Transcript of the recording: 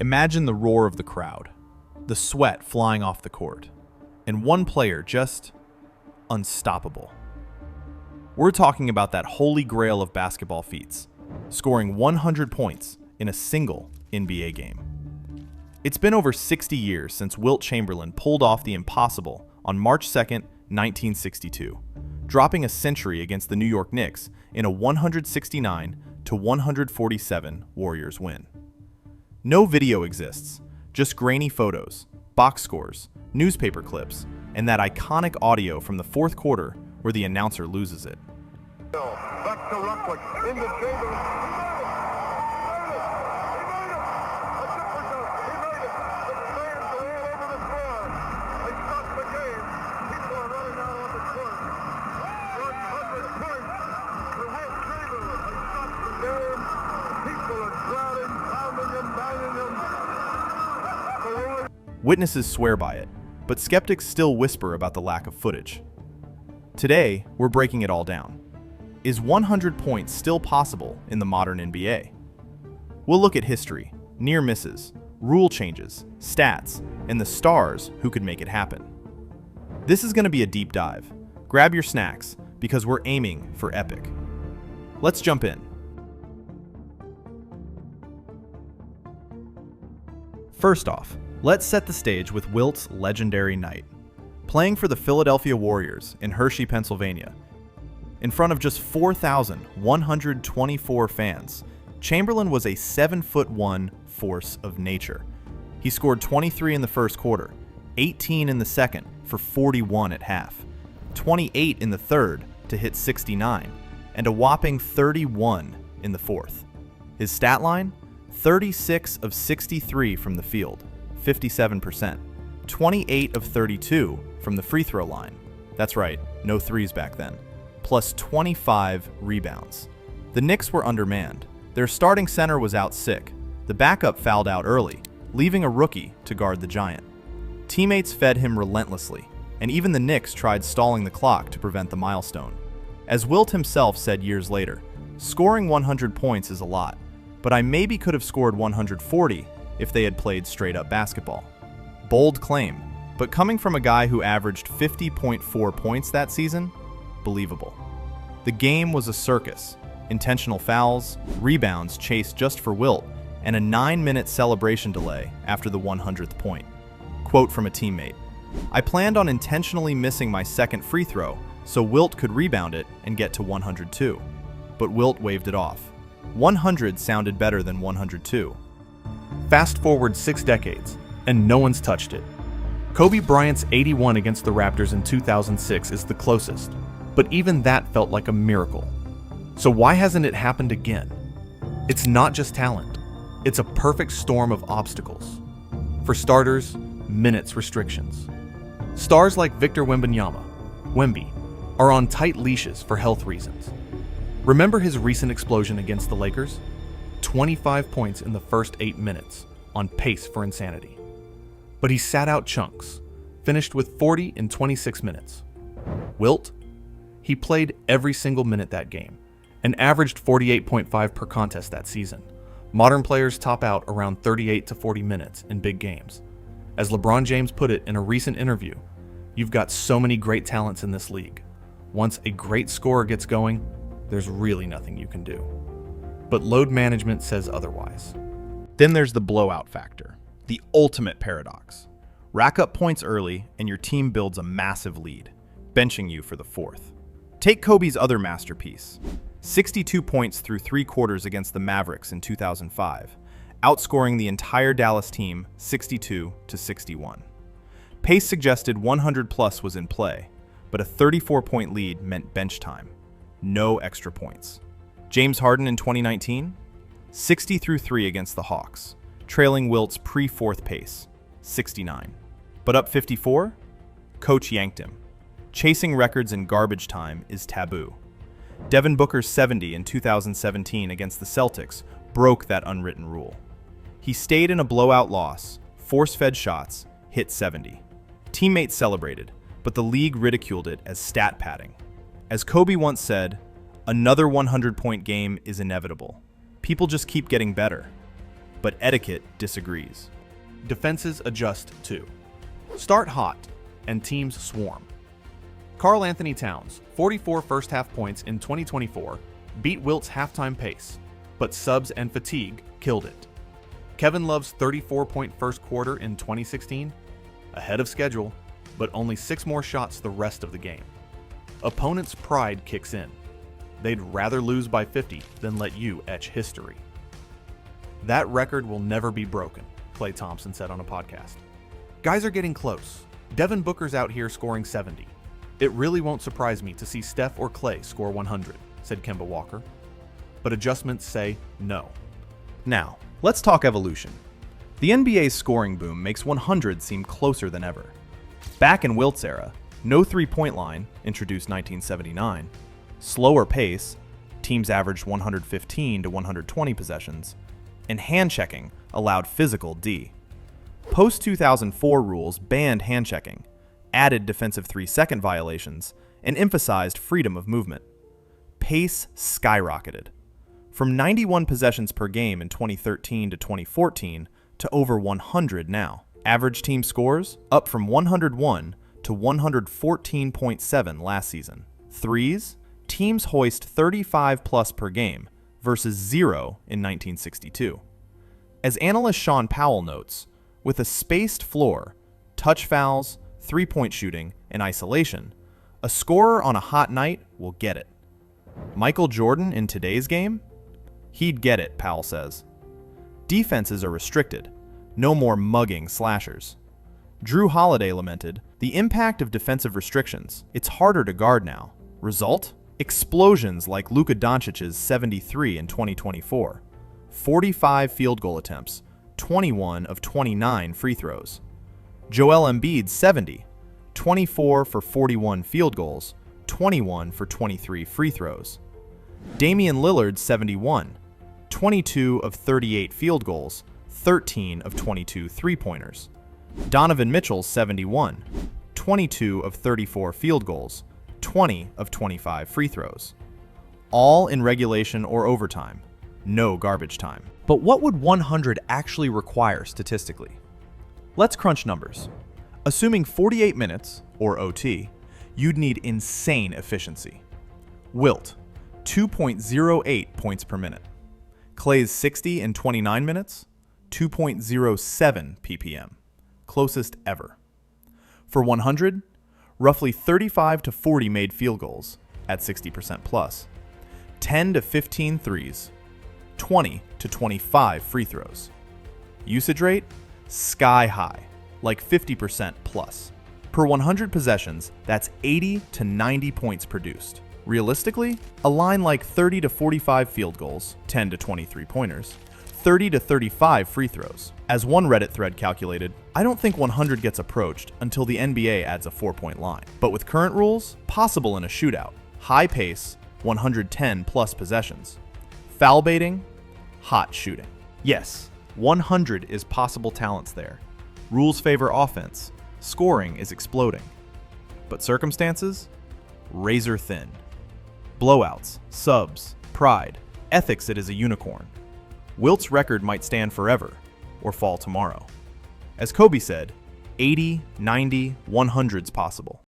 Imagine the roar of the crowd, the sweat flying off the court, and one player just unstoppable. We're talking about that holy grail of basketball feats, scoring 100 points in a single NBA game. It's been over 60 years since Wilt Chamberlain pulled off the impossible on March 2nd, 1962, dropping a century against the New York Knicks in a 169-147 Warriors win. No video exists, just grainy photos, box scores, newspaper clips, and that iconic audio from the fourth quarter where the announcer loses it. Back to Rockwood, into Chamberlain. Witnesses swear by it, but skeptics still whisper about the lack of footage. Today, we're breaking it all down. Is 100 points still possible in the modern NBA? We'll look at history, near misses, rule changes, stats, and the stars who could make it happen. This is going to be a deep dive. Grab your snacks, because we're aiming for epic. Let's jump in. First off, let's set the stage with Wilt's legendary night. Playing for the Philadelphia Warriors in Hershey, Pennsylvania, in front of just 4,124 fans, Chamberlain was a 7'1" force of nature. He scored 23 in the first quarter, 18 in the second for 41 at half, 28 in the third to hit 69, and a whopping 31 in the fourth. His stat line? 36 of 63 from the field, 57%, 28 of 32 from the free throw line. That's right, no threes back then. Plus 25 rebounds. The Knicks were undermanned. Their starting center was out sick. The backup fouled out early, leaving a rookie to guard the giant. Teammates fed him relentlessly, and even the Knicks tried stalling the clock to prevent the milestone. As Wilt himself said years later, scoring 100 points is a lot, but I maybe could have scored 140 if they had played straight-up basketball. Bold claim, but coming from a guy who averaged 50.4 points that season, believable. The game was a circus. Intentional fouls, rebounds chased just for Wilt, and a 9-minute celebration delay after the 100th point. Quote from a teammate, "I planned on intentionally missing my second free throw so Wilt could rebound it and get to 102. But Wilt waved it off. 100 sounded better than 102. Fast forward 6 decades, and no one's touched it. Kobe Bryant's 81 against the Raptors in 2006 is the closest, but even that felt like a miracle. So why hasn't it happened again? It's not just talent. It's a perfect storm of obstacles. For starters, minutes restrictions. Stars like Victor Wembanyama, Wemby, are on tight leashes for health reasons. Remember his recent explosion against the Lakers? 25 points in the first 8 minutes, on pace for insanity. But he sat out chunks, finished with 40 in 26 minutes. Wilt? He played every single minute that game, and averaged 48.5 per contest that season. Modern players top out around 38 to 40 minutes in big games. As LeBron James put it in a recent interview, "You've got so many great talents in this league. Once a great scorer gets going, there's really nothing you can do." But load management says otherwise. Then there's the blowout factor, the ultimate paradox. Rack up points early and your team builds a massive lead, benching you for the fourth. Take Kobe's other masterpiece, 62 points through 3 quarters against the Mavericks in 2005, outscoring the entire Dallas team 62-61. Pace suggested 100 plus was in play, but a 34-point lead meant bench time. No extra points. James Harden in 2019, 60 through 3 against the Hawks, trailing Wilt's pre-fourth pace, 69. But up 54, coach yanked him. Chasing records in garbage time is taboo. Devin Booker's 70 in 2017 against the Celtics broke that unwritten rule. He stayed in a blowout loss, force-fed shots, hit 70. Teammates celebrated, but the league ridiculed it as stat padding. As Kobe once said, another 100-point game is inevitable. People just keep getting better. but etiquette disagrees. Defenses adjust too. Start hot, and teams swarm. Karl Anthony Towns, 44 first-half points in 2024, beat Wilt's halftime pace, but subs and fatigue killed it. Kevin Love's 34-point first quarter in 2016, ahead of schedule, but only 6 more shots the rest of the game. Opponents' pride kicks in. They'd rather lose by 50 than let you etch history. That record will never be broken, Klay Thompson said on a podcast. Guys are getting close. Devin Booker's out here scoring 70. It really won't surprise me to see Steph or Klay score 100, said Kemba Walker. But adjustments say no. Now, let's talk evolution. The NBA's scoring boom makes 100 seem closer than ever. Back in Wilt's era, no three-point line, introduced 1979, slower pace, teams averaged 115 to 120 possessions, and hand-checking allowed physical D. Post-2004 rules banned hand-checking, added defensive 3-second violations, and emphasized freedom of movement. Pace skyrocketed. From 91 possessions per game in 2013 to 2014 to over 100 now. Average team scores up from 101 to 114.7 last season. Threes, teams hoist 35 plus per game versus 0 in 1962. As analyst Sean Powell notes, with a spaced floor, touch fouls, three-point shooting, and isolation, a scorer on a hot night will get it. Michael Jordan in today's game? He'd get it, Powell says. Defenses are restricted. No more mugging slashers. Drew Holiday lamented, the impact of defensive restrictions. It's harder to guard now. Result? Explosions like Luka Doncic's 73 in 2024. 45 field goal attempts, 21 of 29 free throws. Joel Embiid's 70, 24 for 41 field goals, 21 for 23 free throws. Damian Lillard's 71, 22 of 38 field goals, 13 of 22 three-pointers. Donovan Mitchell's 71, 22 of 34 field goals, 20 of 25 free throws. All in regulation or overtime. No garbage time. But what would 100 actually require statistically? Let's crunch numbers. Assuming 48 minutes, or OT, you'd need insane efficiency. Wilt, 2.08 points per minute. Klay's 60 in 29 minutes, 2.07 ppm, closest ever. For 100, roughly 35 to 40 made field goals at 60% plus, 10 to 15 threes, 20 to 25 free throws. Usage rate, sky high, like 50% plus. Per 100 possessions, that's 80 to 90 points produced. Realistically, a line like 30 to 45 field goals, 10 to 23 pointers, 30 to 35 free throws. As one Reddit thread calculated, I don't think 100 gets approached until the NBA adds a 4-point line. But with current rules, possible in a shootout. High pace, 110 plus possessions. Foul baiting, hot shooting. Yes, 100 is possible talents there. Rules favor offense. Scoring is exploding. But circumstances? Razor thin. Blowouts, subs, pride, ethics it is a unicorn. Wilt's record might stand forever, or fall tomorrow. As Kobe said, 80, 90, 100's possible.